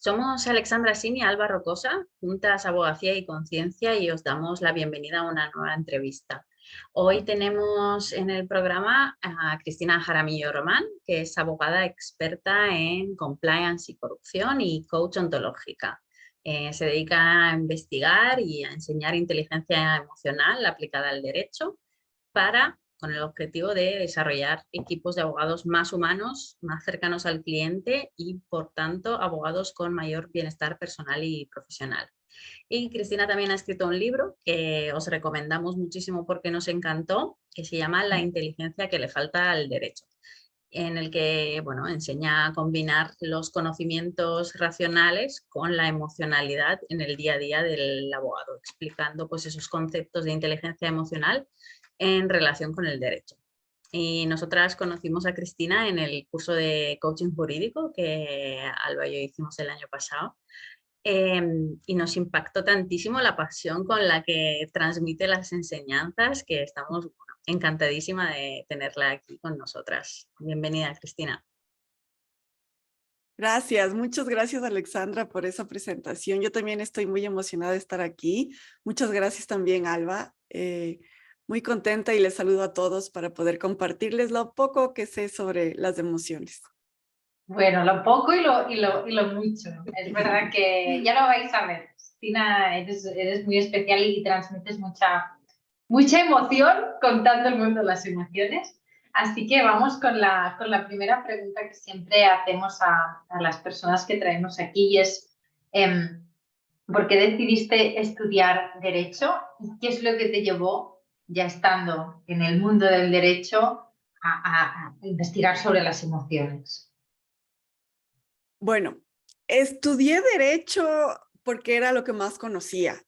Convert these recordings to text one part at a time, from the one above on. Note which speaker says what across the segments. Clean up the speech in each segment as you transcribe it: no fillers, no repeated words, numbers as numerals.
Speaker 1: Somos Alexandra Sin y Alba Rocosa, juntas Abogacía y Conciencia, y os damos la bienvenida a una nueva entrevista. Hoy tenemos en el programa a Cristina Jaramillo Román, que es abogada experta en compliance y corrupción y coach ontológica. Se dedica a investigar y a enseñar inteligencia emocional aplicada al derecho con el objetivo de desarrollar equipos de abogados más humanos, más cercanos al cliente y, por tanto, abogados con mayor bienestar personal y profesional. Y Cristina también ha escrito un libro que os recomendamos muchísimo porque nos encantó, que se llama La inteligencia que le falta al derecho, en el que bueno, enseña a combinar los conocimientos racionales con la emocionalidad en el día a día del abogado, explicando pues, esos conceptos de inteligencia emocional en relación con el derecho. Y nosotras conocimos a Cristina en el curso de coaching jurídico que Alba y yo hicimos el año pasado. Y nos impactó tantísimo la pasión con la que transmite las enseñanzas que estamos encantadísima de tenerla aquí con nosotras. Bienvenida, Cristina.
Speaker 2: Gracias, muchas gracias Alexandra por esa presentación. Yo también estoy muy emocionada de estar aquí. Muchas gracias también Alba. Muy contenta y les saludo a todos para poder compartirles lo poco que sé sobre las emociones.
Speaker 3: Bueno, lo poco y lo mucho. Es verdad que ya lo vais a ver. Cristina, eres muy especial y transmites mucha emoción contando el mundo de las emociones. Así que vamos con la primera pregunta que siempre hacemos a las personas que traemos aquí y es ¿por qué decidiste estudiar Derecho? ¿Y qué es lo que te llevó, ya estando en el mundo del derecho, a investigar sobre las emociones?
Speaker 2: Bueno, estudié Derecho porque era lo que más conocía.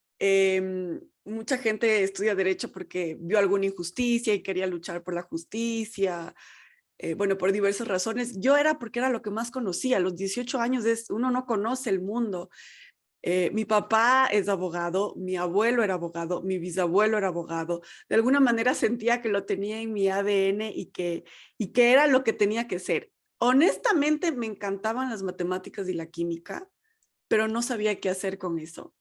Speaker 2: Mucha gente estudia Derecho porque vio alguna injusticia y quería luchar por la justicia. Bueno, por diversas razones. Yo era porque era lo que más conocía. A los 18 años uno no conoce el mundo. Mi papá es abogado, mi abuelo era abogado, mi bisabuelo era abogado. De alguna manera sentía que lo tenía en mi ADN y que era lo que tenía que ser. Honestamente, me encantaban las matemáticas y la química, pero no sabía qué hacer con eso.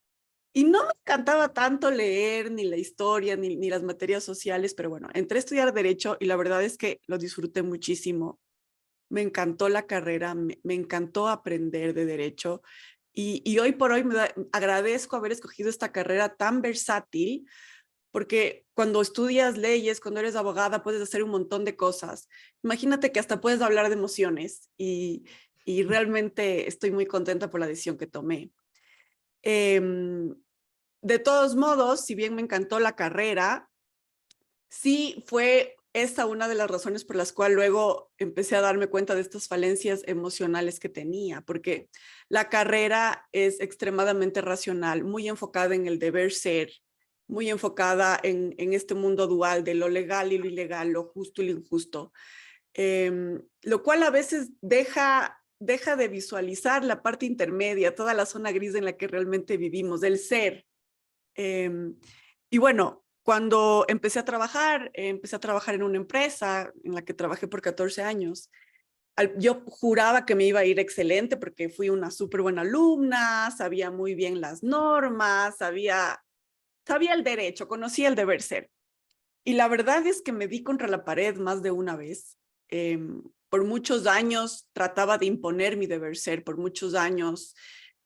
Speaker 2: Y no me encantaba tanto leer, ni la historia, ni las materias sociales, pero bueno, entré a estudiar Derecho y la verdad es que lo disfruté muchísimo. Me encantó la carrera, me encantó aprender de Derecho y hoy por hoy agradezco haber escogido esta carrera tan versátil porque cuando estudias leyes, cuando eres abogada, puedes hacer un montón de cosas. Imagínate que hasta puedes hablar de emociones y realmente estoy muy contenta por la decisión que tomé. De todos modos, si bien me encantó la carrera, sí fue esa una de las razones por las cuales luego empecé a darme cuenta de estas falencias emocionales que tenía, porque la carrera es extremadamente racional, muy enfocada en el deber ser, muy enfocada en este mundo dual de lo legal y lo ilegal, lo justo y lo injusto, lo cual a veces deja de visualizar la parte intermedia, toda la zona gris en la que realmente vivimos, del ser. Y bueno, cuando empecé a trabajar en una empresa en la que trabajé por 14 años. Yo juraba que me iba a ir excelente porque fui una súper buena alumna, sabía muy bien las normas, sabía el derecho, conocía el deber ser. Y la verdad es que me di contra la pared más de una vez. Por muchos años trataba de imponer mi deber ser, por muchos años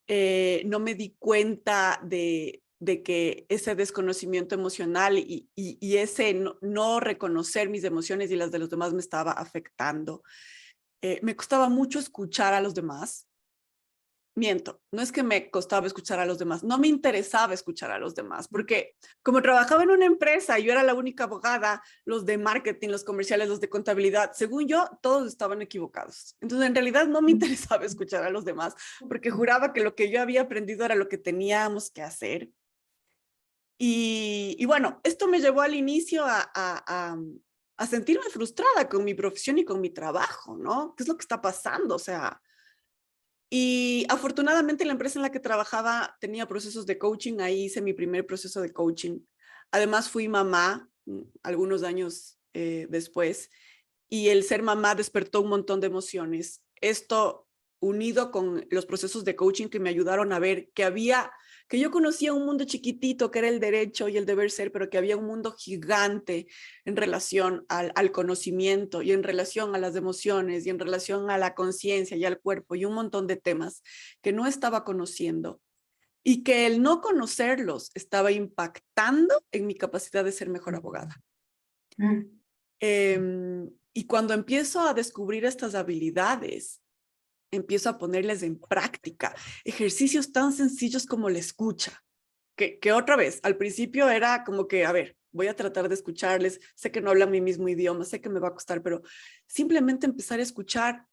Speaker 2: no me di cuenta de que ese desconocimiento emocional y ese no reconocer mis emociones y las de los demás me estaba afectando. Me costaba mucho escuchar a los demás. Miento, no es que me costaba escuchar a los demás, no me interesaba escuchar a los demás, porque como trabajaba en una empresa y yo era la única abogada, los de marketing, los comerciales, los de contabilidad, según yo, todos estaban equivocados. Entonces, en realidad no me interesaba escuchar a los demás, porque juraba que lo que yo había aprendido era lo que teníamos que hacer. Y bueno, esto me llevó al inicio a sentirme frustrada con mi profesión y con mi trabajo, ¿no? ¿Qué es lo que está pasando? O sea, y afortunadamente la empresa en la que trabajaba tenía procesos de coaching, ahí hice mi primer proceso de coaching. Además fui mamá algunos años después y el ser mamá despertó un montón de emociones. Esto unido con los procesos de coaching que me ayudaron a ver que yo conocía un mundo chiquitito que era el derecho y el deber ser, pero que había un mundo gigante en relación al conocimiento y en relación a las emociones y en relación a la conciencia y al cuerpo y un montón de temas que no estaba conociendo y que el no conocerlos estaba impactando en mi capacidad de ser mejor abogada. Y cuando empiezo a descubrir estas habilidades, empiezo a ponerles en práctica ejercicios tan sencillos como la escucha, que otra vez, al principio era como que, a ver, voy a tratar de escucharles, sé que no hablan mi mismo idioma, sé que me va a costar, pero simplemente empezar a escuchar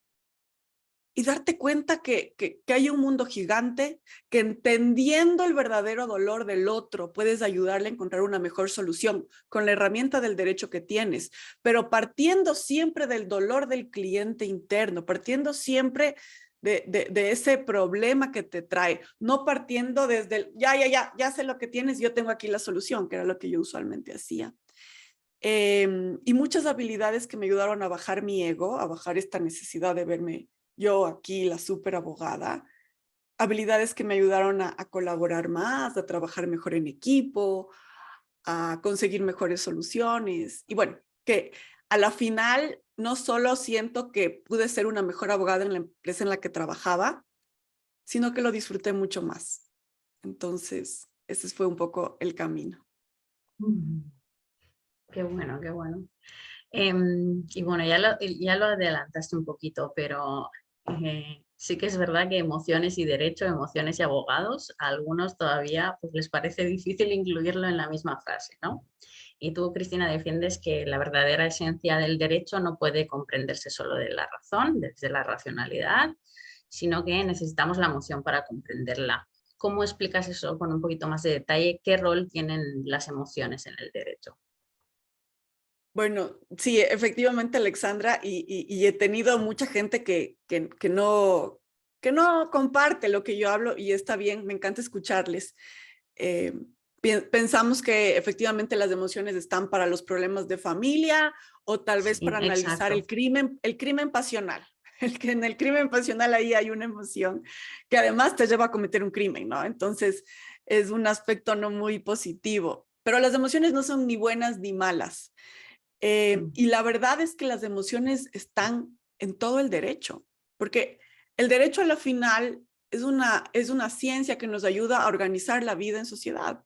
Speaker 2: y darte cuenta que hay un mundo gigante, que entendiendo el verdadero dolor del otro, puedes ayudarle a encontrar una mejor solución con la herramienta del derecho que tienes, pero partiendo siempre del dolor del cliente interno, partiendo siempre de ese problema que te trae, no partiendo desde el, ya sé lo que tienes, yo tengo aquí la solución, que era lo que yo usualmente hacía. Y muchas habilidades que me ayudaron a bajar mi ego, a bajar esta necesidad de verme yo aquí, la súper abogada, habilidades que me ayudaron a colaborar más, a trabajar mejor en equipo, a conseguir mejores soluciones. Y bueno, que a la final no solo siento que pude ser una mejor abogada en la empresa en la que trabajaba, sino que lo disfruté mucho más. Entonces, ese fue un poco el camino.
Speaker 1: Qué bueno, qué bueno. Y bueno, ya lo adelantaste un poquito, pero sí que es verdad que emociones y derecho, emociones y abogados, a algunos todavía pues, les parece difícil incluirlo en la misma frase, ¿no? Y tú, Cristina, defiendes que la verdadera esencia del derecho no puede comprenderse solo de la razón, desde la racionalidad, sino que necesitamos la emoción para comprenderla. ¿Cómo explicas eso con un poquito más de detalle? ¿Qué rol tienen las emociones en el derecho?
Speaker 2: Bueno, sí, efectivamente, Alexandra, y he tenido mucha gente que no comparte lo que yo hablo y está bien, me encanta escucharles. Eh, Pensamos que efectivamente las emociones están para los problemas de familia o tal vez
Speaker 1: Sí,
Speaker 2: para analizar
Speaker 1: exacto.
Speaker 2: el crimen pasional. En el crimen pasional ahí hay una emoción que además te lleva a cometer un crimen, ¿no? Entonces es un aspecto no muy positivo, pero las emociones no son ni buenas ni malas. Y la verdad es que las emociones están en todo el derecho, porque el derecho a la final es una ciencia que nos ayuda a organizar la vida en sociedad.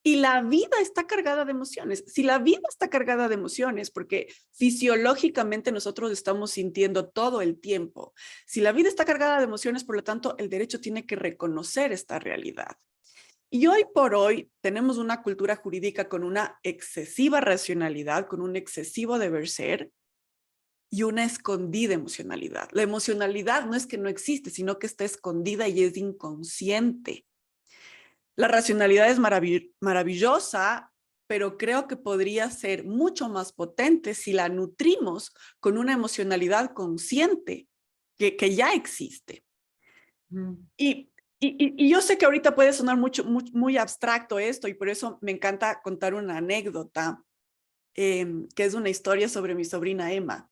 Speaker 2: Y la vida está cargada de emociones. Si la vida está cargada de emociones, porque fisiológicamente nosotros estamos sintiendo todo el tiempo, si la vida está cargada de emociones, por lo tanto, el derecho tiene que reconocer esta realidad. Y hoy por hoy tenemos una cultura jurídica con una excesiva racionalidad, con un excesivo deber ser y una escondida emocionalidad. La emocionalidad no es que no existe, sino que está escondida y es inconsciente. La racionalidad es maravillosa, pero creo que podría ser mucho más potente si la nutrimos con una emocionalidad consciente que ya existe. Y yo sé que ahorita puede sonar muy abstracto esto y por eso me encanta contar una anécdota, que es una historia sobre mi sobrina Emma.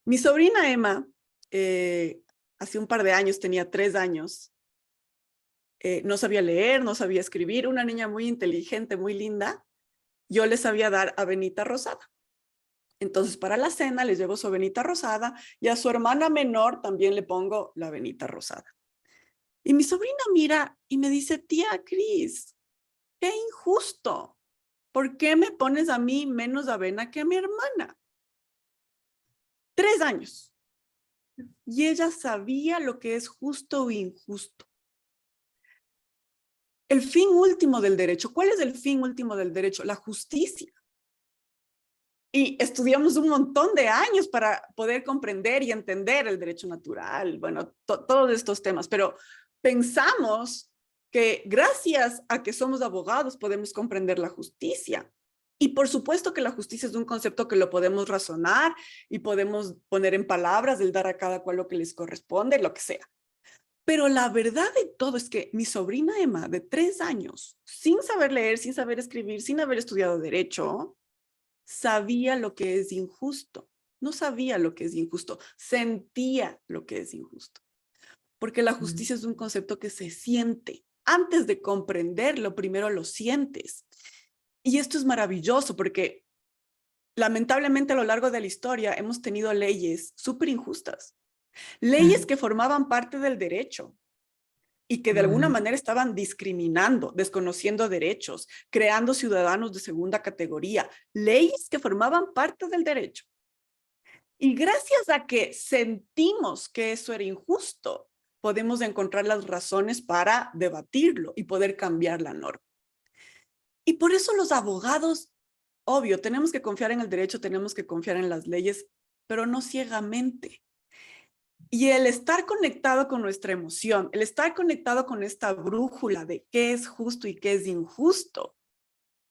Speaker 2: Mi sobrina Emma, hace un par de años, tenía 3 años, no sabía leer, no sabía escribir, una niña muy inteligente, muy linda. Yo le sabía dar avenita rosada. Entonces, para la cena les llevo su avenita rosada y a su hermana menor también le pongo la avenita rosada. Y mi sobrina mira y me dice, tía Cris, qué injusto. ¿Por qué me pones a mí menos avena que a mi hermana? 3 años. Y ella sabía lo que es justo o injusto. El fin último del derecho. ¿Cuál es el fin último del derecho? La justicia. Y estudiamos un montón de años para poder comprender y entender el derecho natural, bueno, todos estos temas, pero pensamos que gracias a que somos abogados podemos comprender la justicia. Y por supuesto que la justicia es un concepto que lo podemos razonar y podemos poner en palabras, el dar a cada cual lo que les corresponde, lo que sea. Pero la verdad de todo es que mi sobrina Emma, de 3 años, sin saber leer, sin saber escribir, sin haber estudiado derecho, sabía lo que es injusto. No sabía lo que es injusto, sentía lo que es injusto. porque la justicia es un concepto que se siente. Antes de comprenderlo, primero lo sientes. Y esto es maravilloso porque lamentablemente a lo largo de la historia hemos tenido leyes súper injustas, leyes que formaban parte del derecho y que de alguna manera estaban discriminando, desconociendo derechos, creando ciudadanos de segunda categoría, leyes que formaban parte del derecho. Y gracias a que sentimos que eso era injusto, podemos encontrar las razones para debatirlo y poder cambiar la norma. Y por eso los abogados, obvio, tenemos que confiar en el derecho, tenemos que confiar en las leyes, pero no ciegamente. Y el estar conectado con nuestra emoción, el estar conectado con esta brújula de qué es justo y qué es injusto,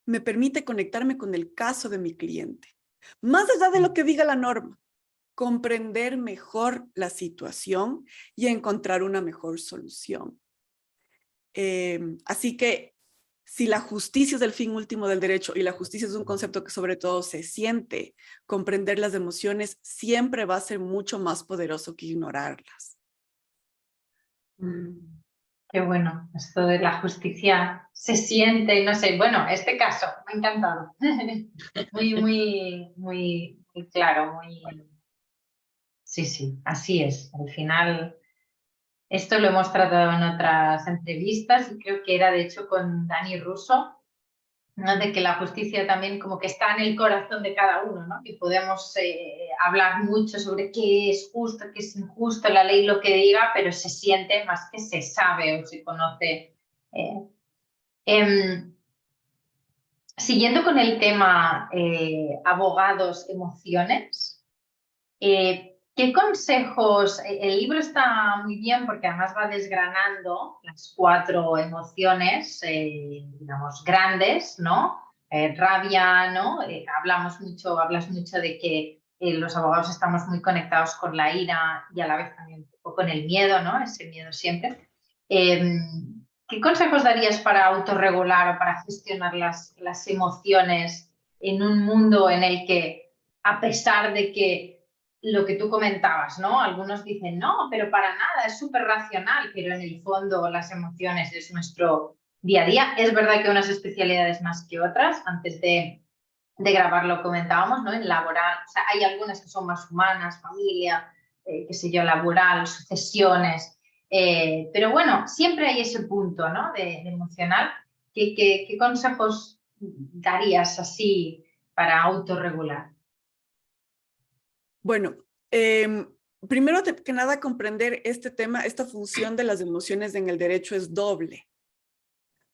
Speaker 2: me permite conectarme con el caso de mi cliente. Más allá de lo que diga la norma, comprender mejor la situación y encontrar una mejor solución. Así que si la justicia es el fin último del derecho y la justicia es un concepto que sobre todo se siente, comprender las emociones siempre va a ser mucho más poderoso que ignorarlas.
Speaker 3: Qué bueno, esto de la justicia se siente, no sé, bueno, este caso me ha encantado. Muy claro, Sí, sí, así es. Al final, esto lo hemos tratado en otras entrevistas y creo que era de hecho con Dani Russo, ¿no? De que la justicia también como que está en el corazón de cada uno, ¿no? Y podemos hablar mucho sobre qué es justo, qué es injusto, la ley lo que diga, pero se siente más que se sabe o se conoce. Siguiendo con el tema abogados, emociones, ¿qué consejos? El libro está muy bien porque además va desgranando las 4 emociones, digamos, grandes, ¿no? Rabia, ¿no? Hablas mucho de que los abogados estamos muy conectados con la ira y a la vez también un poco con el miedo, ¿no? Ese miedo siempre. ¿Qué consejos darías para autorregular o para gestionar las emociones en un mundo en el que, a pesar de que lo que tú comentabas, ¿no? Algunos dicen, no, pero para nada, es súper racional, pero en el fondo las emociones es nuestro día a día. Es verdad que unas especialidades más que otras, antes de grabar lo comentábamos, ¿no? En laboral, o sea, hay algunas que son más humanas, familia, qué sé yo, laboral, sucesiones, pero bueno, siempre hay ese punto, ¿no? de emocional. ¿Qué consejos darías así para autorregular?
Speaker 2: Bueno, primero que nada, comprender este tema, esta función de las emociones en el derecho es doble.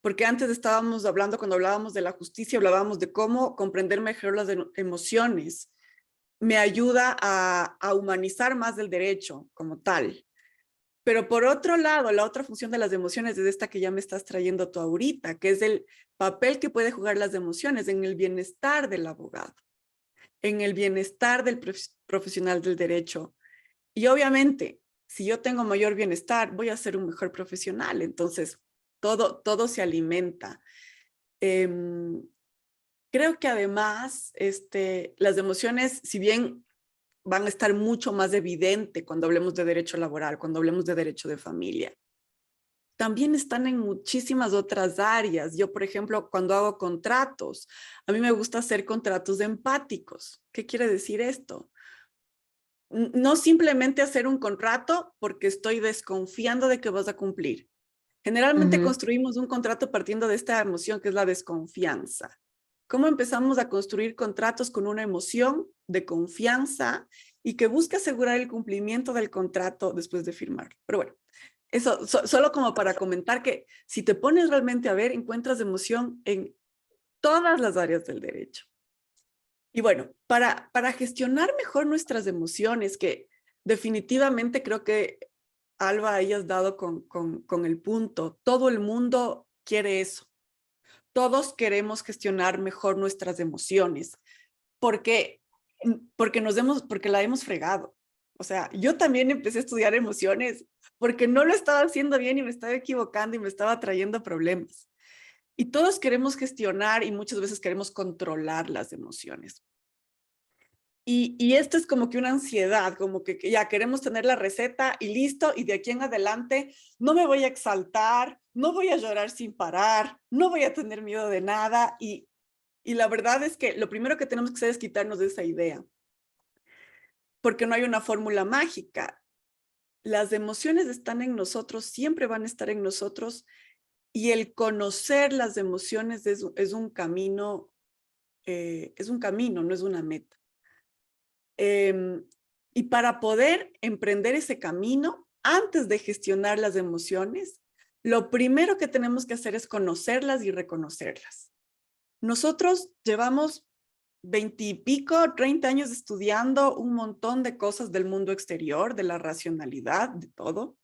Speaker 2: Porque antes estábamos hablando, cuando hablábamos de la justicia, hablábamos de cómo comprender mejor las emociones me ayuda a humanizar más el derecho como tal. Pero por otro lado, la otra función de las emociones es esta que ya me estás trayendo tú ahorita, que es el papel que puede jugar las emociones en el bienestar del abogado, en el bienestar del profesional del derecho. Y obviamente, si yo tengo mayor bienestar, voy a ser un mejor profesional. Entonces, todo se alimenta. Creo que además las emociones, si bien van a estar mucho más evidente cuando hablemos de derecho laboral, cuando hablemos de derecho de familia, también están en muchísimas otras áreas. Yo, por ejemplo, cuando hago contratos, a mí me gusta hacer contratos empáticos. ¿Qué quiere decir esto? No simplemente hacer un contrato porque estoy desconfiando de que vas a cumplir. Generalmente construimos un contrato partiendo de esta emoción que es la desconfianza. ¿Cómo empezamos a construir contratos con una emoción de confianza y que busca asegurar el cumplimiento del contrato después de firmar? Pero bueno, eso solo como para comentar que si te pones realmente a ver, encuentras emoción en todas las áreas del derecho. Y bueno, para gestionar mejor nuestras emociones, que definitivamente creo que Alba, ahí has dado con el punto. Todo el mundo quiere eso. Todos queremos gestionar mejor nuestras emociones porque la hemos fregado. O sea, yo también empecé a estudiar emociones porque no lo estaba haciendo bien y me estaba equivocando y me estaba trayendo problemas. Y todos queremos gestionar y muchas veces queremos controlar las emociones. Y esto es como que una ansiedad, como que ya queremos tener la receta y listo, y de aquí en adelante no me voy a exaltar, no voy a llorar sin parar, no voy a tener miedo de nada. Y la verdad es que lo primero que tenemos que hacer es quitarnos de esa idea, porque no hay una fórmula mágica. Las emociones están en nosotros, siempre van a estar en nosotros, y el conocer las emociones es un camino, no es una meta. Y para poder emprender ese camino, antes de gestionar las emociones, lo primero que tenemos que hacer es conocerlas y reconocerlas. Nosotros llevamos 20 y pico, 30 años estudiando un montón de cosas del mundo exterior, de la racionalidad, de todo,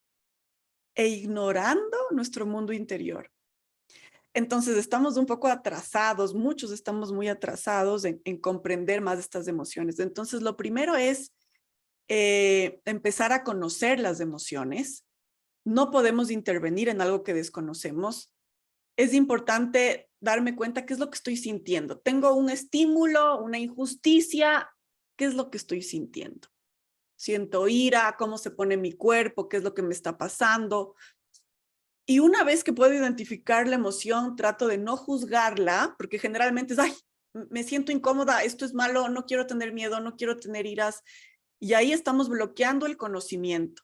Speaker 2: e ignorando nuestro mundo interior. Entonces estamos un poco atrasados, muchos estamos muy atrasados en comprender más estas emociones. Entonces lo primero es empezar a conocer las emociones. No podemos intervenir en algo que desconocemos. Es importante darme cuenta qué es lo que estoy sintiendo. Tengo un estímulo, una injusticia, ¿qué es lo que estoy sintiendo? Siento ira, cómo se pone mi cuerpo, qué es lo que me está pasando. Y una vez que puedo identificar la emoción, trato de no juzgarla, porque generalmente es, ay, me siento incómoda, esto es malo, no quiero tener miedo, no quiero tener iras. Y ahí estamos bloqueando el conocimiento.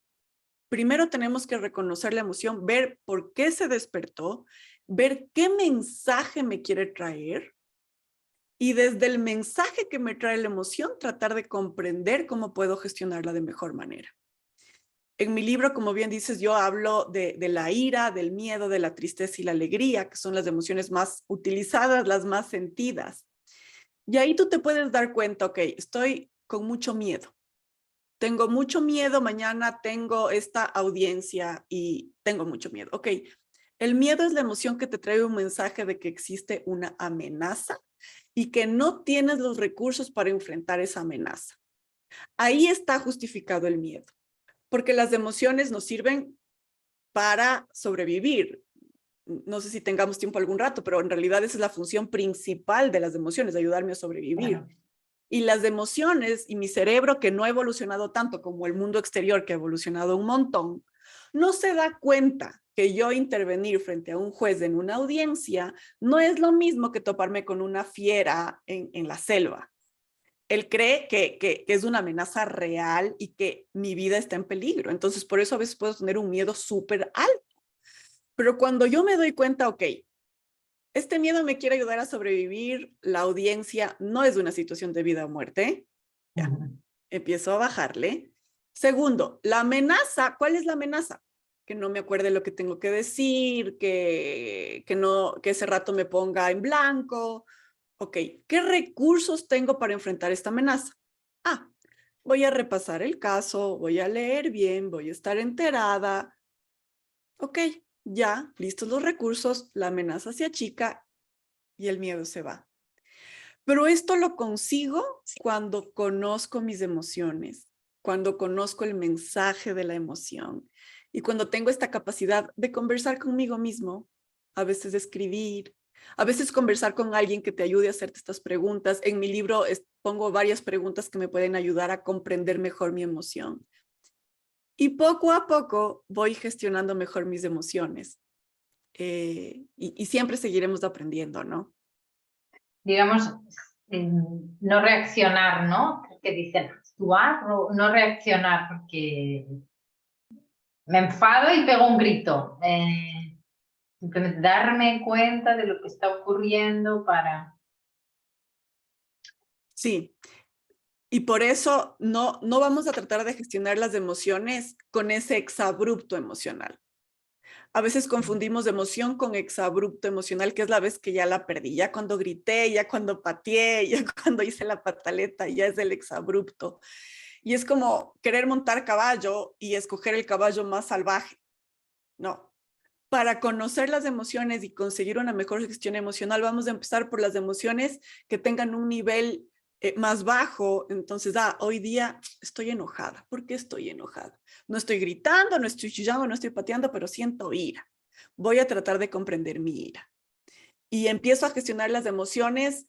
Speaker 2: Primero tenemos que reconocer la emoción, ver por qué se despertó, ver qué mensaje me quiere traer y desde el mensaje que me trae la emoción tratar de comprender cómo puedo gestionarla de mejor manera. En mi libro, como bien dices, yo hablo de la ira, del miedo, de la tristeza y la alegría, que son las emociones más utilizadas, las más sentidas. Y ahí tú te puedes dar cuenta, ok, estoy con mucho miedo. Tengo mucho miedo, mañana tengo esta audiencia y tengo mucho miedo. Ok, el miedo es la emoción que te trae un mensaje de que existe una amenaza y que no tienes los recursos para enfrentar esa amenaza. Ahí está justificado el miedo, porque las emociones nos sirven para sobrevivir. No sé si tengamos tiempo algún rato, pero en realidad esa es la función principal de las emociones, ayudarme a sobrevivir.
Speaker 3: Bueno.
Speaker 2: Y las emociones y mi cerebro, que no ha evolucionado tanto como el mundo exterior, que ha evolucionado un montón, no se da cuenta que yo intervenir frente a un juez en una audiencia no es lo mismo que toparme con una fiera en la selva. Él cree que es una amenaza real y que mi vida está en peligro. Entonces, por eso a veces puedo tener un miedo súper alto. Pero cuando yo me doy cuenta, ok, este miedo me quiere ayudar a sobrevivir, la audiencia no es una situación de vida o muerte, ya, empiezo a bajarle. Segundo, la amenaza, ¿cuál es la amenaza? Que no me acuerde lo que tengo que decir, que ese rato me ponga en blanco. Ok, ¿qué recursos tengo para enfrentar esta amenaza? Ah, voy a repasar el caso, voy a leer bien, voy a estar enterada. Ok, ya, listos los recursos, la amenaza se achica y el miedo se va. Pero esto lo consigo cuando conozco mis emociones, cuando conozco el mensaje de la emoción y cuando tengo esta capacidad de conversar conmigo mismo, a veces de escribir, a veces conversar con alguien que te ayude a hacerte estas preguntas. En mi libro pongo varias preguntas que me pueden ayudar a comprender mejor mi emoción. Y poco a poco voy gestionando mejor mis emociones. Y siempre seguiremos aprendiendo, ¿no?
Speaker 3: Digamos, no reaccionar, ¿no? Que dicen actuar o no reaccionar, porque me enfado y pego un grito. Simplemente darme cuenta de lo que está ocurriendo para...
Speaker 2: Sí, y por eso no vamos a tratar de gestionar las emociones con ese exabrupto emocional. A veces confundimos emoción con exabrupto emocional, que es la vez que ya la perdí, ya cuando grité, ya cuando pateé, ya cuando hice la pataleta, ya es el exabrupto. Y es como querer montar caballo y escoger el caballo más salvaje. No. Para conocer las emociones y conseguir una mejor gestión emocional, vamos a empezar por las emociones que tengan un nivel más bajo. Entonces, hoy día estoy enojada. ¿Por qué estoy enojada? No estoy gritando, no estoy chillando, no estoy pateando, pero siento ira. Voy a tratar de comprender mi ira. Y empiezo a gestionar las emociones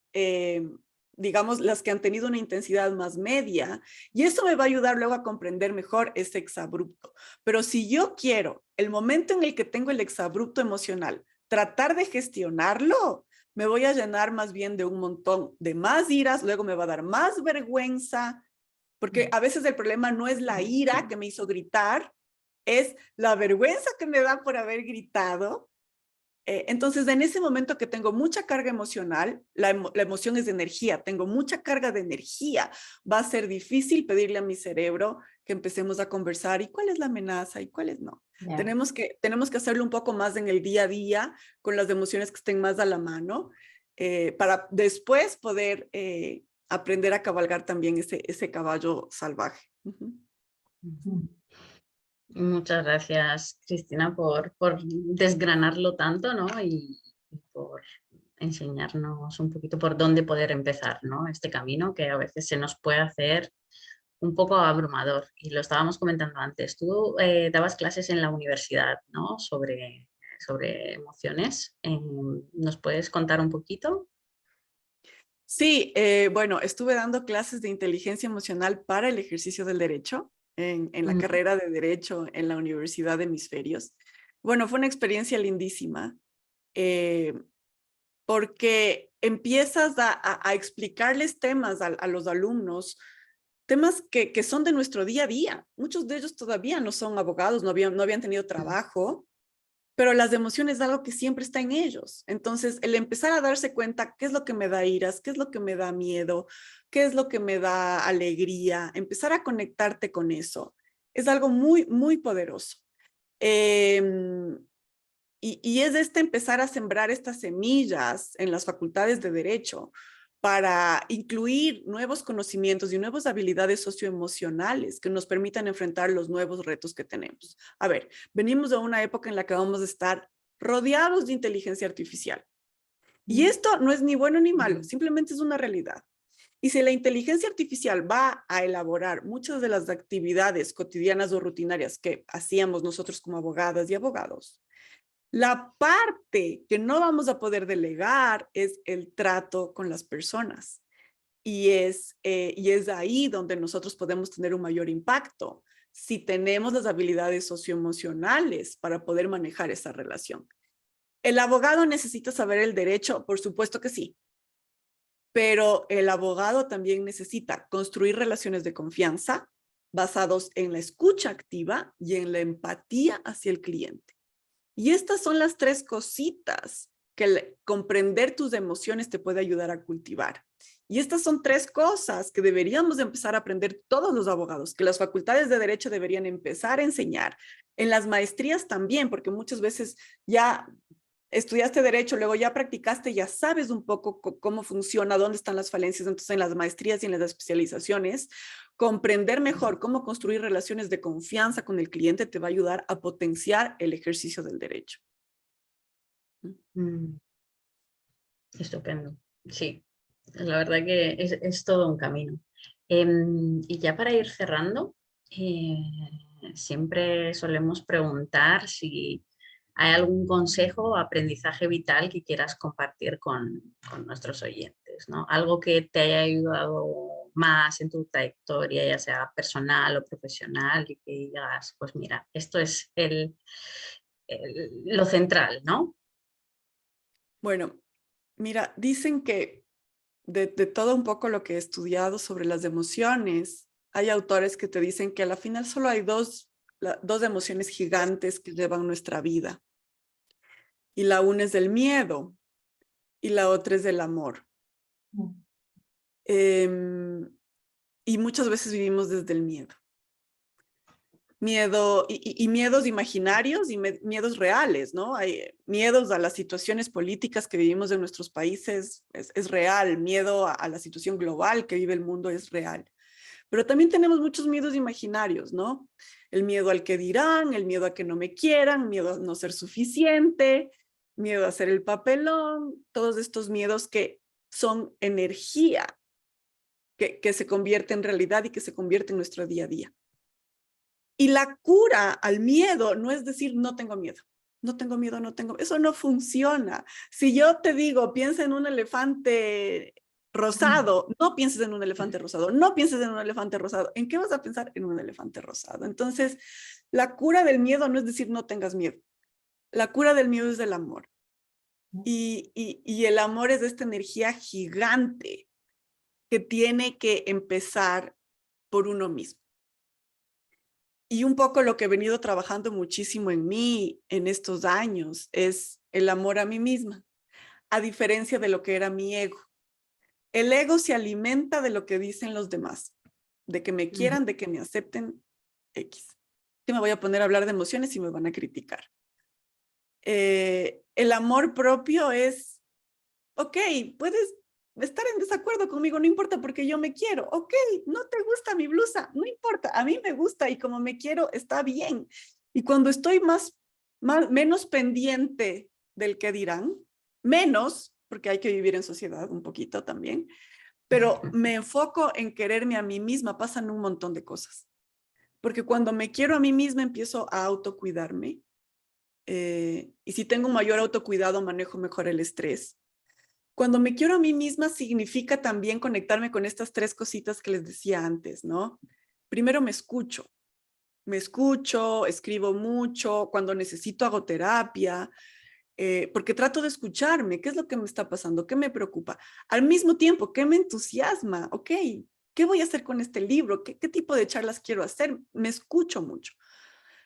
Speaker 2: digamos, las que han tenido una intensidad más media, y eso me va a ayudar luego a comprender mejor ese exabrupto. Pero si yo quiero, el momento en el que tengo el exabrupto emocional, tratar de gestionarlo, me voy a llenar más bien de un montón de más iras, luego me va a dar más vergüenza, porque a veces el problema no es la ira que me hizo gritar, es la vergüenza que me da por haber gritado. Entonces, en ese momento que tengo mucha carga emocional, la emoción es de energía, tengo mucha carga de energía, va a ser difícil pedirle a mi cerebro que empecemos a conversar y cuál es la amenaza y cuál es no.
Speaker 3: Ya.
Speaker 2: Tenemos que hacerlo un poco más en el día a día, con las emociones que estén más a la mano, para después poder aprender a cabalgar también ese caballo salvaje.
Speaker 1: Muchas gracias, Cristina, por desgranarlo tanto, ¿no? Y por enseñarnos un poquito por dónde poder empezar, ¿no? Este camino que a veces se nos puede hacer un poco abrumador. Y lo estábamos comentando antes. Tú dabas clases en la universidad, ¿no? Sobre emociones. ¿Nos puedes contar un poquito?
Speaker 2: Sí, bueno, estuve dando clases de inteligencia emocional para el ejercicio del derecho en la carrera de Derecho en la Universidad de Hemisferios. Bueno, fue una experiencia lindísima porque empiezas a explicarles temas a los alumnos, temas que son de nuestro día a día. Muchos de ellos todavía no son abogados, no habían tenido trabajo, pero las emociones es algo que siempre está en ellos. Entonces, el empezar a darse cuenta qué es lo que me da iras, qué es lo que me da miedo, qué es lo que me da alegría, empezar a conectarte con eso, es algo muy, muy poderoso. Y es empezar a sembrar estas semillas en las facultades de Derecho para incluir nuevos conocimientos y nuevas habilidades socioemocionales que nos permitan enfrentar los nuevos retos que tenemos. A ver, venimos de una época en la que vamos a estar rodeados de inteligencia artificial. Y esto no es ni bueno ni malo, simplemente es una realidad. Y si la inteligencia artificial va a elaborar muchas de las actividades cotidianas o rutinarias que hacíamos nosotros como abogadas y abogados, la parte que no vamos a poder delegar es el trato con las personas. Y es ahí donde nosotros podemos tener un mayor impacto, si tenemos las habilidades socioemocionales para poder manejar esa relación. ¿El abogado necesita saber el derecho? Por supuesto que sí. Pero el abogado también necesita construir relaciones de confianza basados en la escucha activa y en la empatía hacia el cliente. Y estas son las tres cositas que comprender tus emociones te puede ayudar a cultivar. Y estas son tres cosas que deberíamos empezar a aprender todos los abogados, que las facultades de Derecho deberían empezar a enseñar. En las maestrías también, porque muchas veces ya estudiaste Derecho, luego ya practicaste, ya sabes un poco cómo funciona, dónde están las falencias. Entonces, en las maestrías y en las especializaciones, comprender mejor cómo construir relaciones de confianza con el cliente te va a ayudar a potenciar el ejercicio del derecho.
Speaker 1: Estupendo, sí. La verdad que es todo un camino. Y ya para ir cerrando, siempre solemos preguntar si hay algún consejo o aprendizaje vital que quieras compartir con nuestros oyentes, ¿no? Algo que te haya ayudado más en tu trayectoria, ya sea personal o profesional, y que digas, pues mira, esto es lo central, ¿no?
Speaker 2: Bueno, mira, dicen que de todo un poco lo que he estudiado sobre las emociones, hay autores que te dicen que a la final solo hay dos emociones gigantes que llevan nuestra vida. Y la una es el miedo y la otra es el amor. Y muchas veces vivimos desde el miedo. Miedo y miedos imaginarios y miedos reales, ¿no? Hay miedos a las situaciones políticas que vivimos en nuestros países, es real. Miedo a la situación global que vive el mundo es real. Pero también tenemos muchos miedos imaginarios, ¿no? El miedo al que dirán, el miedo a que no me quieran, miedo a no ser suficiente, miedo a hacer el papelón, todos estos miedos que son energía que se convierte en realidad y que se convierte en nuestro día a día. Y la cura al miedo no es decir no tengo miedo, no tengo miedo, no tengo, eso no funciona. Si yo te digo, piensa en un elefante rosado, no pienses en un elefante rosado, no pienses en un elefante rosado. ¿En qué vas a pensar? En un elefante rosado. Entonces, la cura del miedo no es decir no tengas miedo. La cura del miedo es del amor. Y el amor es esta energía gigante que tiene que empezar por uno mismo. Y un poco lo que he venido trabajando muchísimo en mí en estos años es el amor a mí misma, a diferencia de lo que era mi ego. El ego se alimenta de lo que dicen los demás, de que me quieran, de que me acepten, X. Yo me voy a poner a hablar de emociones y me van a criticar. El amor propio es, ok, puedes estar en desacuerdo conmigo, no importa porque yo me quiero. Ok, no te gusta mi blusa, no importa, a mí me gusta y como me quiero está bien. Y cuando estoy menos pendiente del que dirán, menos, porque hay que vivir en sociedad un poquito también, pero me enfoco en quererme a mí misma, pasan un montón de cosas. Porque cuando me quiero a mí misma empiezo a autocuidarme. Y si tengo un mayor autocuidado, manejo mejor el estrés. Cuando me quiero a mí misma significa también conectarme con estas tres cositas que les decía antes, ¿no? Primero me escucho, escribo mucho, cuando necesito hago terapia, porque trato de escucharme, qué es lo que me está pasando, qué me preocupa. Al mismo tiempo, qué me entusiasma, ok, ¿qué voy a hacer con este libro? ¿Qué tipo de charlas quiero hacer? Me escucho mucho.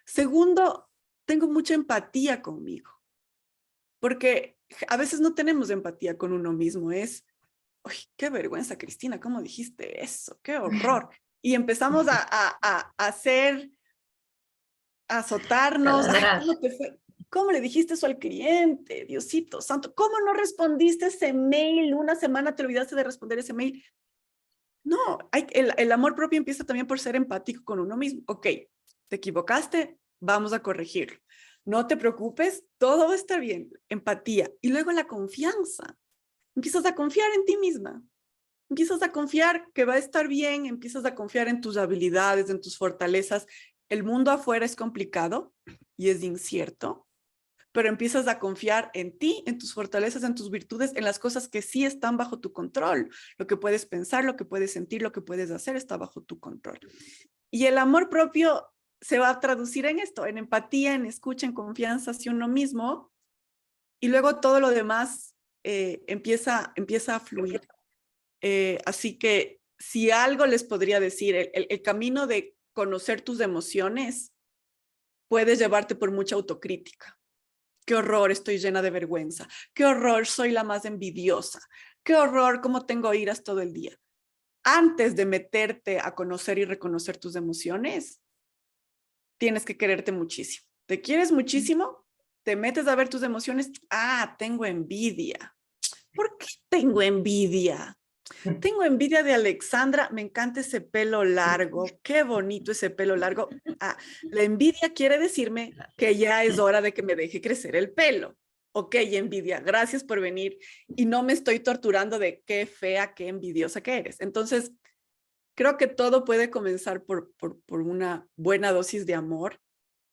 Speaker 2: Segundo, tengo mucha empatía conmigo, porque a veces no tenemos empatía con uno mismo, es, uy, qué vergüenza, Cristina, ¿cómo dijiste eso? ¡Qué horror! Y empezamos a hacer, a azotarnos. Ay,
Speaker 1: Taladrar.
Speaker 2: ¿cómo le dijiste eso al cliente? Diosito santo, ¿cómo no respondiste ese mail? Una semana te olvidaste de responder ese mail. No, el amor propio empieza también por ser empático con uno mismo. Ok, te equivocaste, vamos a corregirlo. No te preocupes, todo va a estar bien. Empatía. Y luego la confianza. Empiezas a confiar en ti misma. Empiezas a confiar que va a estar bien, empiezas a confiar en tus habilidades, en tus fortalezas. El mundo afuera es complicado y es incierto, pero empiezas a confiar en ti, en tus fortalezas, en tus virtudes, en las cosas que sí están bajo tu control. Lo que puedes pensar, lo que puedes sentir, lo que puedes hacer está bajo tu control. Y el amor propio se va a traducir en esto, en empatía, en escucha, en confianza hacia uno mismo. Y luego todo lo demás empieza a fluir. Así que si algo les podría decir, el camino de conocer tus emociones puedes llevarte por mucha autocrítica. Qué horror, estoy llena de vergüenza. Qué horror, soy la más envidiosa. Qué horror, cómo tengo iras todo el día. Antes de meterte a conocer y reconocer tus emociones, tienes que quererte muchísimo. ¿Te quieres muchísimo? Te metes a ver tus emociones. Ah, tengo envidia. ¿Por qué tengo envidia? Tengo envidia de Alexandra, me encanta ese pelo largo, qué bonito ese pelo largo. Ah, la envidia quiere decirme que ya es hora de que me deje crecer el pelo. Ok, envidia, gracias por venir y no me estoy torturando de qué fea, qué envidiosa que eres. Entonces, creo que todo puede comenzar por una buena dosis de amor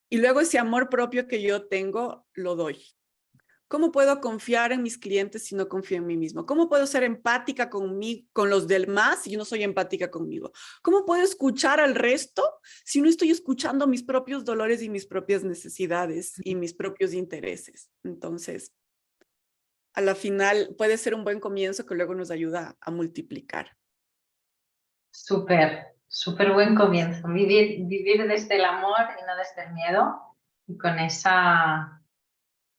Speaker 2: y luego ese amor propio que yo tengo, lo doy. ¿Cómo puedo confiar en mis clientes si no confío en mí mismo? ¿Cómo puedo ser empática con los demás si yo no soy empática conmigo? ¿Cómo puedo escuchar al resto si no estoy escuchando mis propios dolores y mis propias necesidades y mis propios intereses? Entonces, a la final puede ser un buen comienzo que luego nos ayuda a multiplicar.
Speaker 3: Súper, súper buen comienzo. Vivir desde el amor y no desde el miedo. Y con esa...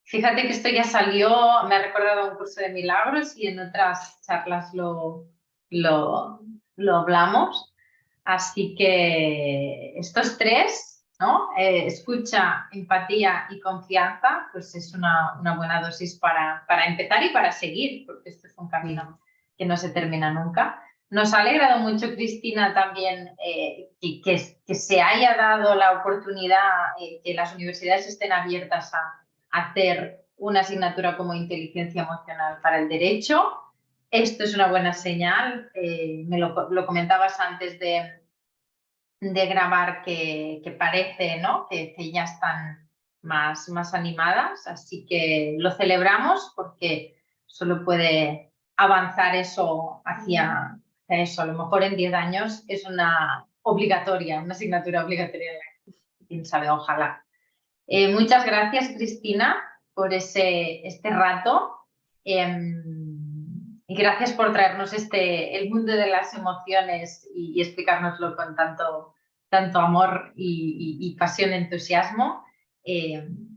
Speaker 3: Fíjate que esto ya salió, me ha recordado a un curso de milagros y en otras charlas lo hablamos. Así que estos tres, ¿no? Escucha, empatía y confianza, pues es una buena dosis para empezar y para seguir, porque esto es un camino que no se termina nunca. Nos ha alegrado mucho, Cristina, también que se haya dado la oportunidad, que las universidades estén abiertas a hacer una asignatura como inteligencia emocional para el derecho. Esto es una buena señal. Me lo comentabas antes de grabar que parece, ¿no? que ya están más animadas. Así que lo celebramos porque solo puede avanzar eso hacia eso. A lo mejor en 10 años es una asignatura obligatoria. Quién sabe, ojalá. Muchas gracias, Cristina, por este rato. Y gracias por traernos el mundo de las emociones y explicárnoslo con tanto amor y pasión, entusiasmo.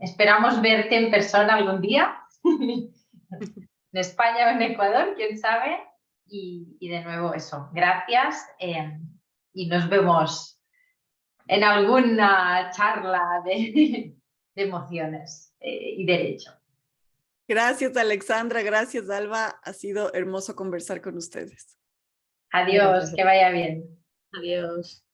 Speaker 3: Esperamos verte en persona algún día, en España o en Ecuador, quién sabe. Y de nuevo eso, gracias y nos vemos en alguna charla de emociones y derecho.
Speaker 2: Gracias, Alexandra. Gracias, Alba. Ha sido hermoso conversar con ustedes.
Speaker 3: Adiós, que vaya bien.
Speaker 1: Adiós.